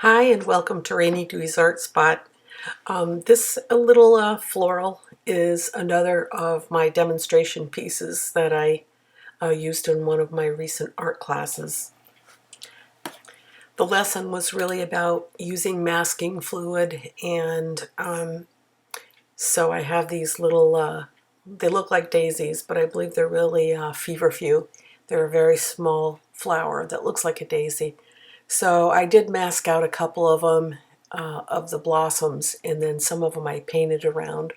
Hi and welcome to Rainey Dewey's Art Spot. This little floral is another of my demonstration pieces that I used in one of my recent art classes. The lesson was really about using masking fluid, and so I have these little, they look like daisies, but I believe they're really feverfew. They're a very small flower that looks like a daisy. So I did mask out a couple of them, of the blossoms, and then some of them I painted around.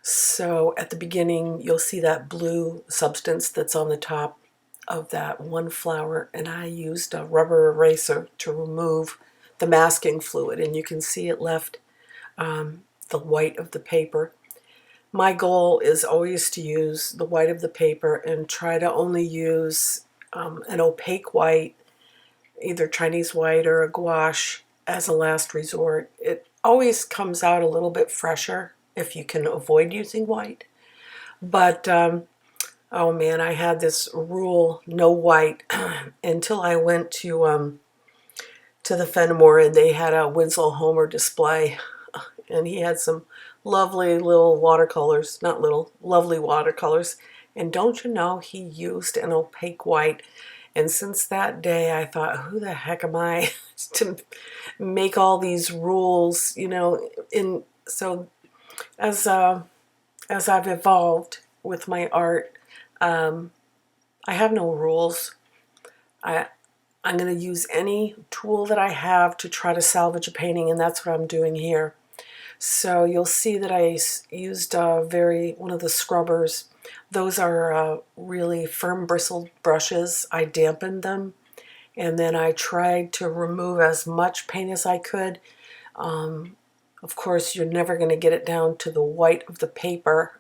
So at the beginning you'll see that blue substance that's on the top of that one flower, and I used a rubber eraser to remove the masking fluid, and you can see it left the white of the paper. My goal is always to use the white of the paper and try to only use an opaque white, either Chinese white or a gouache, as a last resort. It always comes out a little bit fresher if you can avoid using white. But oh man, I had this rule, no white, until I went to the Fenimore and they had a Winslow Homer display, and he had some lovely little watercolors, not little, lovely watercolors. And don't you know, he used an opaque white. And since that day, I thought, who the heck am I to make all these rules, you know? So as I've evolved with my art, I have no rules. I'm going to use any tool that I have to try to salvage a painting, and that's what I'm doing here. So you'll see that I used one of the scrubbers. Those are really firm bristled brushes. I dampened them, and then I tried to remove as much paint as I could. Of course, you're never going to get it down to the white of the paper.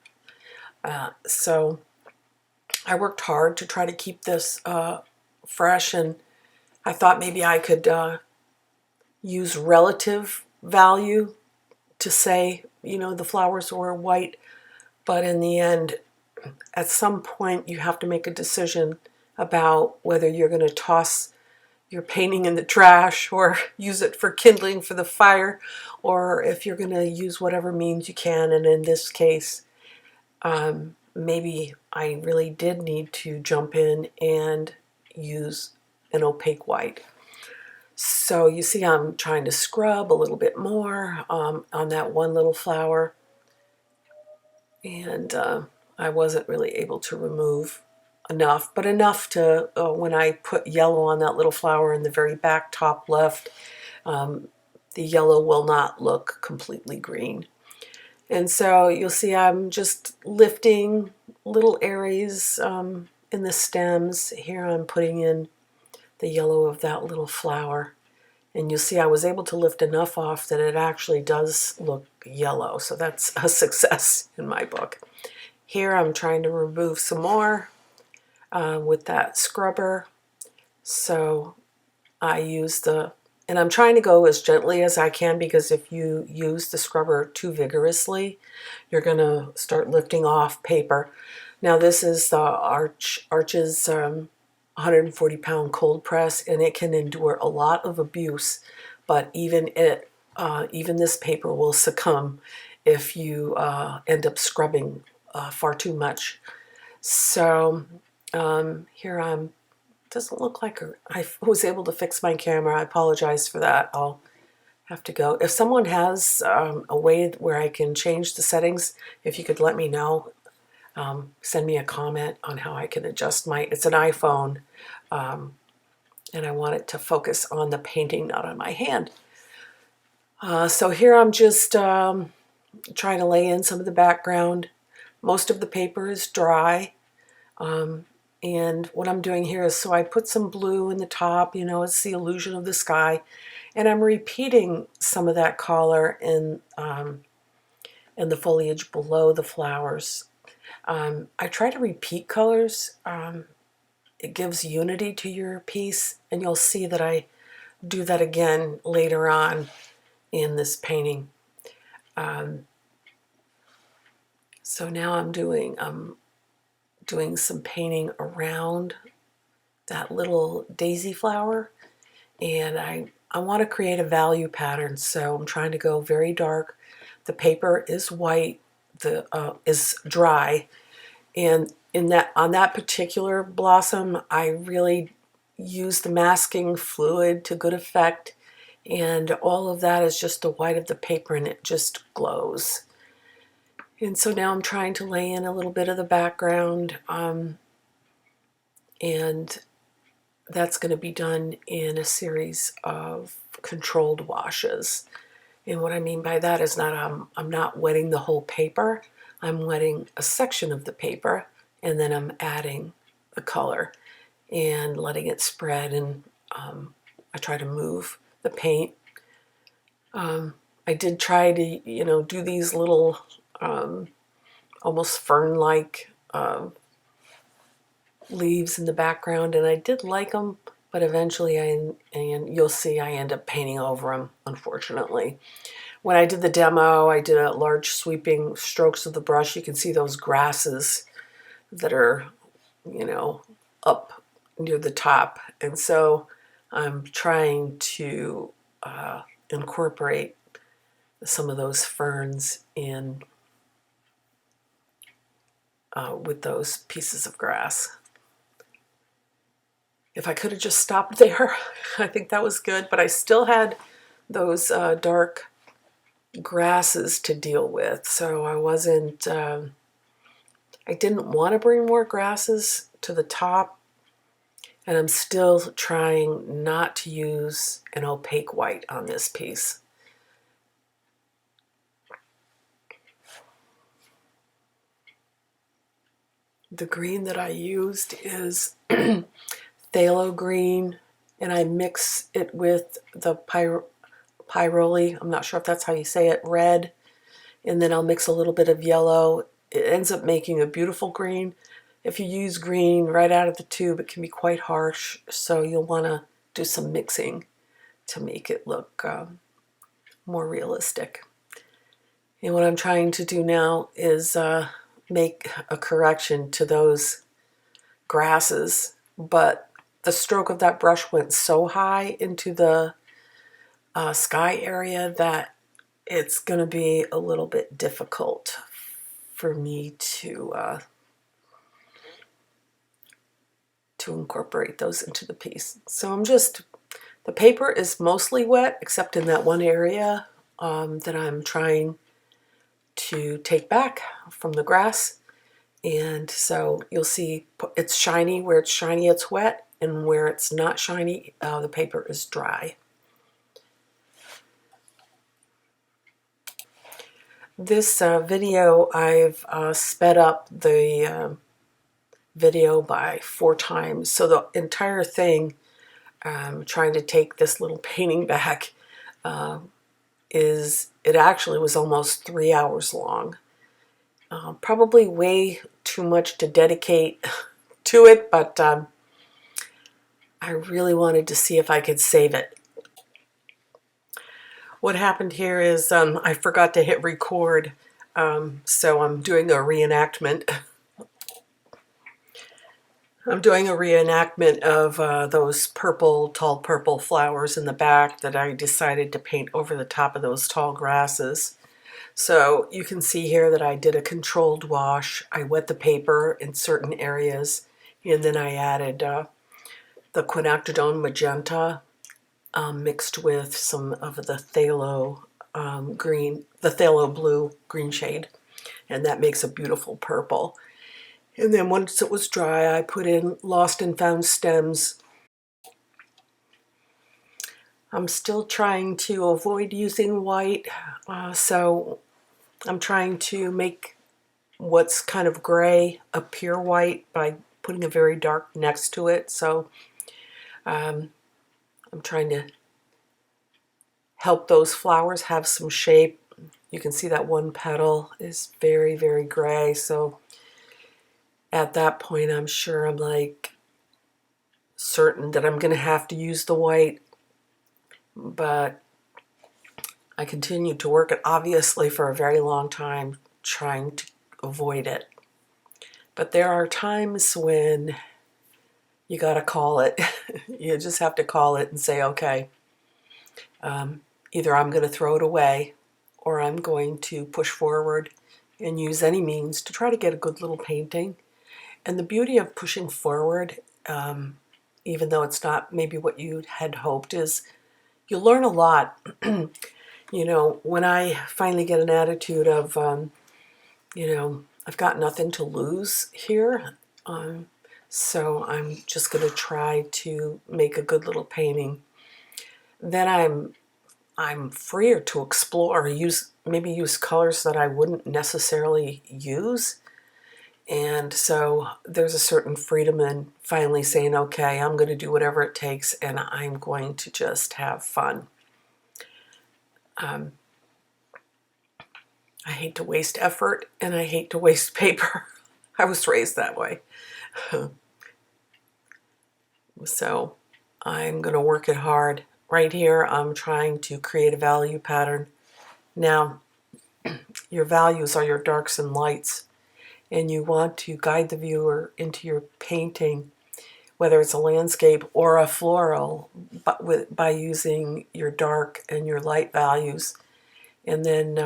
So I worked hard to try to keep this fresh, and I thought maybe I could use relative value to say, you know, the flowers were white, but in the end, at some point you have to make a decision about whether you're going to toss your painting in the trash or use it for kindling for the fire, or if you're going to use whatever means you can. And in this case, maybe I really did need to jump in and use an opaque white. So you see I'm trying to scrub a little bit more on that one little flower, and I wasn't really able to remove enough, but enough to, when I put yellow on that little flower in the very back top left, the yellow will not look completely green. And so you'll see I'm just lifting little areas in the stems. Here I'm putting in the yellow of that little flower. And you'll see I was able to lift enough off that it actually does look yellow. So that's a success in my book. Here I'm trying to remove some more with that scrubber. So I use and I'm trying to go as gently as I can, because if you use the scrubber too vigorously, you're going to start lifting off paper. Now this is the Arches 140-pound cold press, and it can endure a lot of abuse, but even this paper will succumb if you end up scrubbing far too much. So here doesn't look like I was able to fix my camera. I apologize for that. I'll have to go. If someone has a way where I can change the settings, if you could let me know. Send me a comment on how I can adjust it's an iPhone, and I want it to focus on the painting, not on my hand. So here I'm just trying to lay in some of the background. Most of the paper is dry, and what I'm doing here is, so I put some blue in the top, you know, it's the illusion of the sky, and I'm repeating some of that color in the foliage below the flowers. I try to repeat colors. It gives unity to your piece, and you'll see that I do that again later on in this painting. So now I'm doing some painting around that little daisy flower, and I want to create a value pattern, so I'm trying to go very dark. The paper is white, the is dry, and on that particular blossom, I really used the masking fluid to good effect, and all of that is just the white of the paper, and it just glows. And so now I'm trying to lay in a little bit of the background, and that's going to be done in a series of controlled washes. And what I mean by that is I'm not wetting the whole paper. I'm wetting a section of the paper, and then I'm adding the color and letting it spread, and I try to move the paint. I did try to, do these little almost fern-like leaves in the background, and I did like them, but eventually and you'll see I end up painting over them, unfortunately. When I did the demo, I did a large sweeping strokes of the brush. You can see those grasses that are, up near the top. And so I'm trying to incorporate some of those ferns in with those pieces of grass. If I could have just stopped there, I think that was good, but I still had those dark grasses to deal with, so I didn't want to bring more grasses to the top, and I'm still trying not to use an opaque white on this piece. The green that I used is phthalo green, and I mix it with the pyroli, I'm not sure if that's how you say it, red, and then I'll mix a little bit of yellow. It ends up making a beautiful green. If you use green right out of the tube, it can be quite harsh, so you'll want to do some mixing to make it look more realistic. And what I'm trying to do now is make a correction to those grasses, but the stroke of that brush went so high into the sky area that it's going to be a little bit difficult for me to incorporate those into the piece. So the paper is mostly wet except in that one area that I'm trying to take back from the grass. And so you'll see it's shiny. Where it's shiny, it's wet, and where it's not shiny, the paper is dry. This video, I've sped up the video by 4 times, so the entire thing, trying to take this little painting back, it actually was almost 3 hours long. Probably way too much to dedicate to it, but I really wanted to see if I could save it. What happened here is I forgot to hit record, so I'm doing a reenactment. I'm doing a reenactment of those tall purple flowers in the back that I decided to paint over the top of those tall grasses. So you can see here that I did a controlled wash. I wet the paper in certain areas, and then I added the quinacridone magenta mixed with some of the phthalo blue green shade, and that makes a beautiful purple. And then once it was dry, I put in lost and found stems. I'm still trying to avoid using white, so I'm trying to make what's kind of gray appear white by putting a very dark next to it. So I'm trying to help those flowers have some shape. You can see that one petal is very, very gray, so at that point I'm sure I'm like certain that I'm going to have to use the white, but I continued to work it obviously for a very long time trying to avoid it. But there are times when you gotta call it. You just have to call it and say, okay, Either I'm going to throw it away or I'm going to push forward and use any means to try to get a good little painting. And the beauty of pushing forward, even though it's not maybe what you had hoped, is you learn a lot. You know, when I finally get an attitude of, you know, I've got nothing to lose here, so I'm just going to try to make a good little painting. Then I'm freer to explore, maybe use colors that I wouldn't necessarily use. And so there's a certain freedom in finally saying, okay, I'm going to do whatever it takes and I'm going to just have fun. I hate to waste effort and I hate to waste paper. I was raised that way. So I'm going to work it hard. Right here, I'm trying to create a value pattern. Now, your values are your darks and lights, and you want to guide the viewer into your painting, whether it's a landscape or a floral, but by using your dark and your light values. And then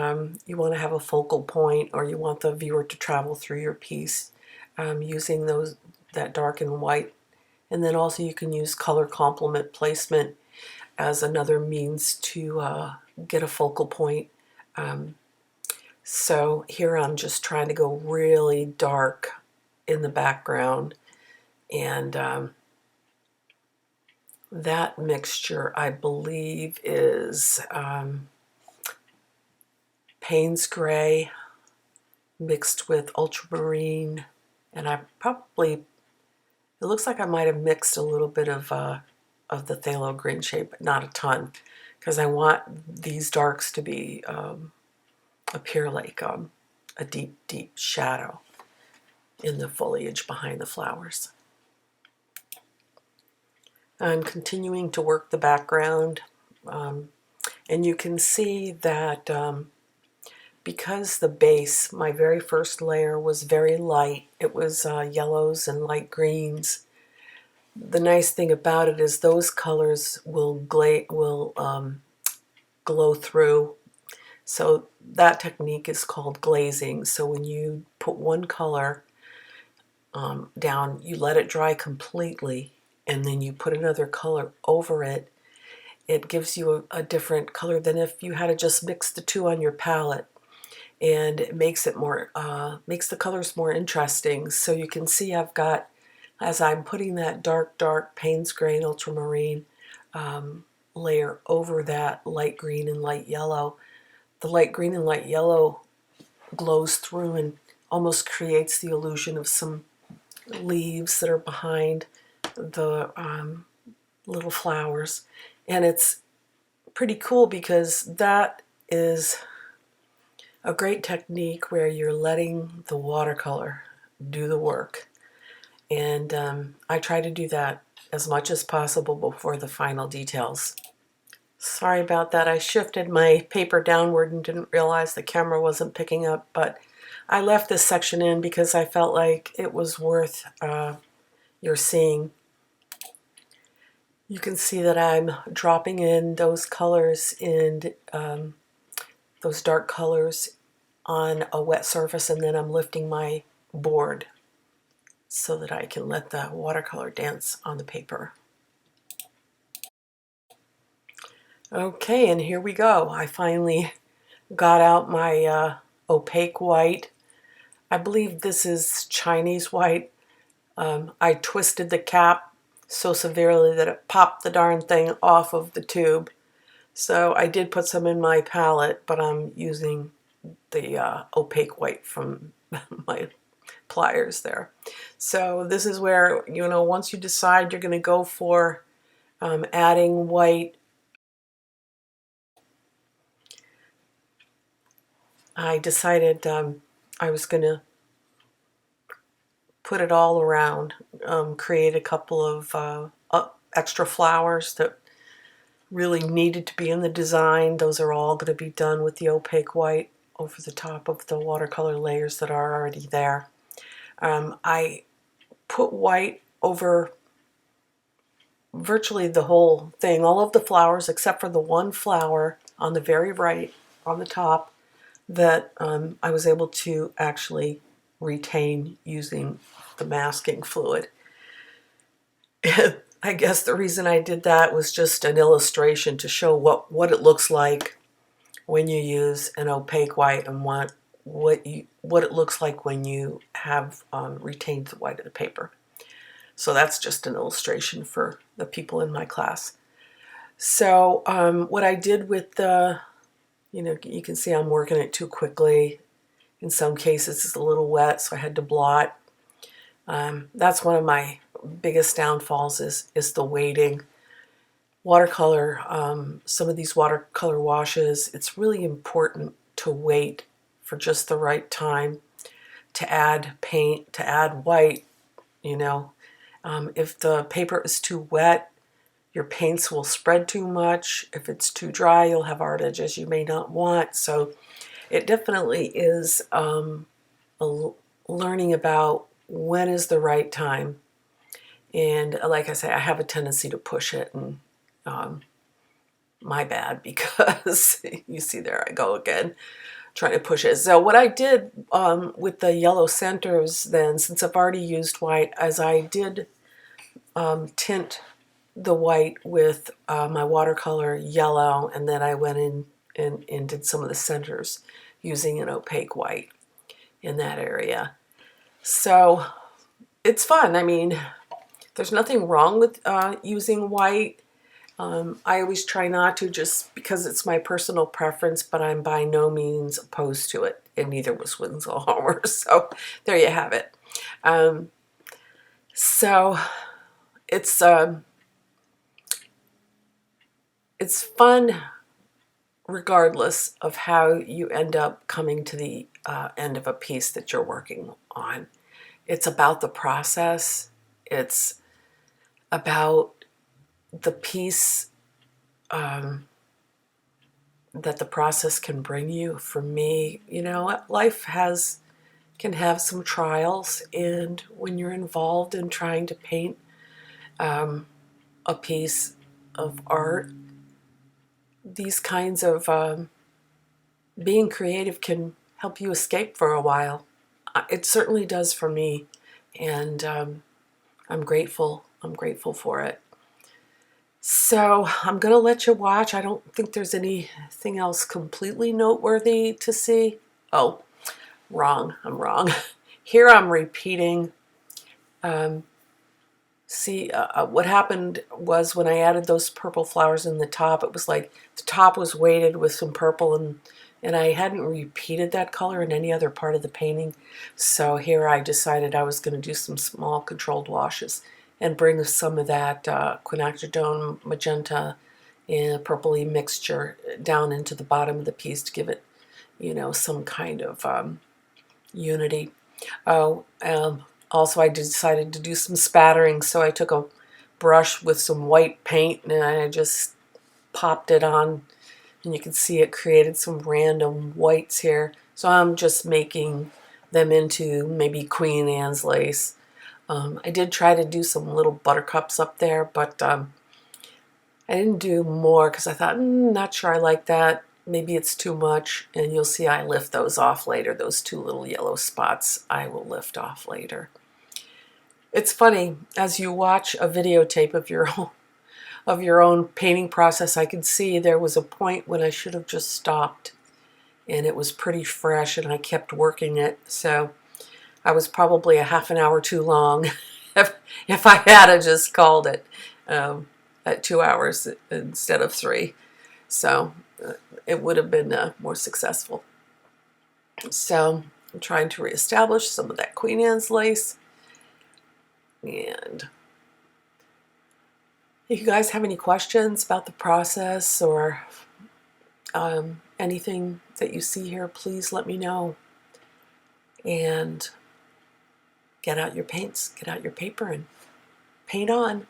you want to have a focal point, or you want the viewer to travel through your piece using that dark and white. And then also you can use color complement placement as another means to get a focal point. So here I'm just trying to go really dark in the background, and that mixture I believe is Payne's Gray mixed with ultramarine, and it looks like I might have mixed a little bit of the phthalo green shade, but not a ton, because I want these darks to be appear like a deep, deep shadow in the foliage behind the flowers. I'm continuing to work the background, and you can see that because the base, my very first layer, was very light, it was yellows and light greens. The nice thing about it is those colors will glow through. So that technique is called glazing. So when you put one color down, you let it dry completely, and then you put another color over it. It gives you a different color than if you had to just mix the two on your palette, and it makes it more makes the colors more interesting. So you can see I've got, as I'm putting that dark Payne's Gray and ultramarine layer over that light green and light yellow, the light green and light yellow glows through and almost creates the illusion of some leaves that are behind the little flowers. And it's pretty cool because that is a great technique where you're letting the watercolor do the work. And I try to do that as much as possible before the final details. Sorry about that. I shifted my paper downward and didn't realize the camera wasn't picking up, but I left this section in because I felt like it was worth your seeing. You can see that I'm dropping in those colors and those dark colors on a wet surface, and then I'm lifting my board so that I can let the watercolor dance on the paper. Okay, and here we go. I finally got out my opaque white. I believe this is Chinese white. I twisted the cap so severely that it popped the darn thing off of the tube. So I did put some in my palette, but I'm using the opaque white from my pliers there. So this is where, you know, once you decide you're going to go for adding white, I decided I was going to put it all around, create a couple of extra flowers that really needed to be in the design. Those are all going to be done with the opaque white over the top of the watercolor layers that are already there. I put white over virtually the whole thing, all of the flowers except for the one flower on the very right on the top that I was able to actually retain using the masking fluid. I guess the reason I did that was just an illustration to show what it looks like when you use an opaque white and what it looks like when you have retained the white of the paper. So that's just an illustration for the people in my class. So what I did with the, you can see I'm working it too quickly. In some cases it's a little wet, so I had to blot. That's one of my biggest downfalls is the weighting. Watercolor, some of these watercolor washes, it's really important to wait for just the right time to add paint, to add white, If the paper is too wet, your paints will spread too much. If it's too dry, you'll have art edges you may not want. So it definitely is learning about when is the right time. And like I say, I have a tendency to push it, and my bad, because you see there I go again, trying to push it. So what I did with the yellow centers then, since I've already used white, as I did tint the white with my watercolor yellow, and then I went in and did some of the centers using an opaque white in that area. So it's fun. I mean, there's nothing wrong with using white. I always try not to, just because it's my personal preference, but I'm by no means opposed to it, and neither was Winslow Homer. So there you have it. So it's fun regardless of how you end up coming to the end of a piece that you're working on. It's about the process. It's about the peace that the process can bring you. For me, life can have some trials, and when you're involved in trying to paint a piece of art, these kinds of being creative can help you escape for a while. It certainly does for me, and I'm grateful for it. So I'm going to let you watch. I don't think there's anything else completely noteworthy to see. Oh, wrong. I'm wrong. Here I'm repeating. What happened was when I added those purple flowers in the top, it was like the top was weighted with some purple, and I hadn't repeated that color in any other part of the painting. So here I decided I was going to do some small controlled washes and bring some of that quinacridone magenta and purpley mixture down into the bottom of the piece to give it, some kind of unity. Also, I decided to do some spattering, so I took a brush with some white paint and I just popped it on, and you can see it created some random whites here. So I'm just making them into maybe Queen Anne's lace. I did try to do some little buttercups up there, but I didn't do more because I thought, not sure I like that. Maybe it's too much, and you'll see I lift those off later. Those two little yellow spots I will lift off later. It's funny, as you watch a videotape of your own painting process, I can see there was a point when I should have just stopped, and it was pretty fresh, and I kept working it. So I was probably a half an hour too long if I had just called it at 2 hours instead of 3. So it would have been more successful. So I'm trying to reestablish some of that Queen Anne's lace. And if you guys have any questions about the process or anything that you see here, please let me know. And get out your paints, get out your paper, and paint on.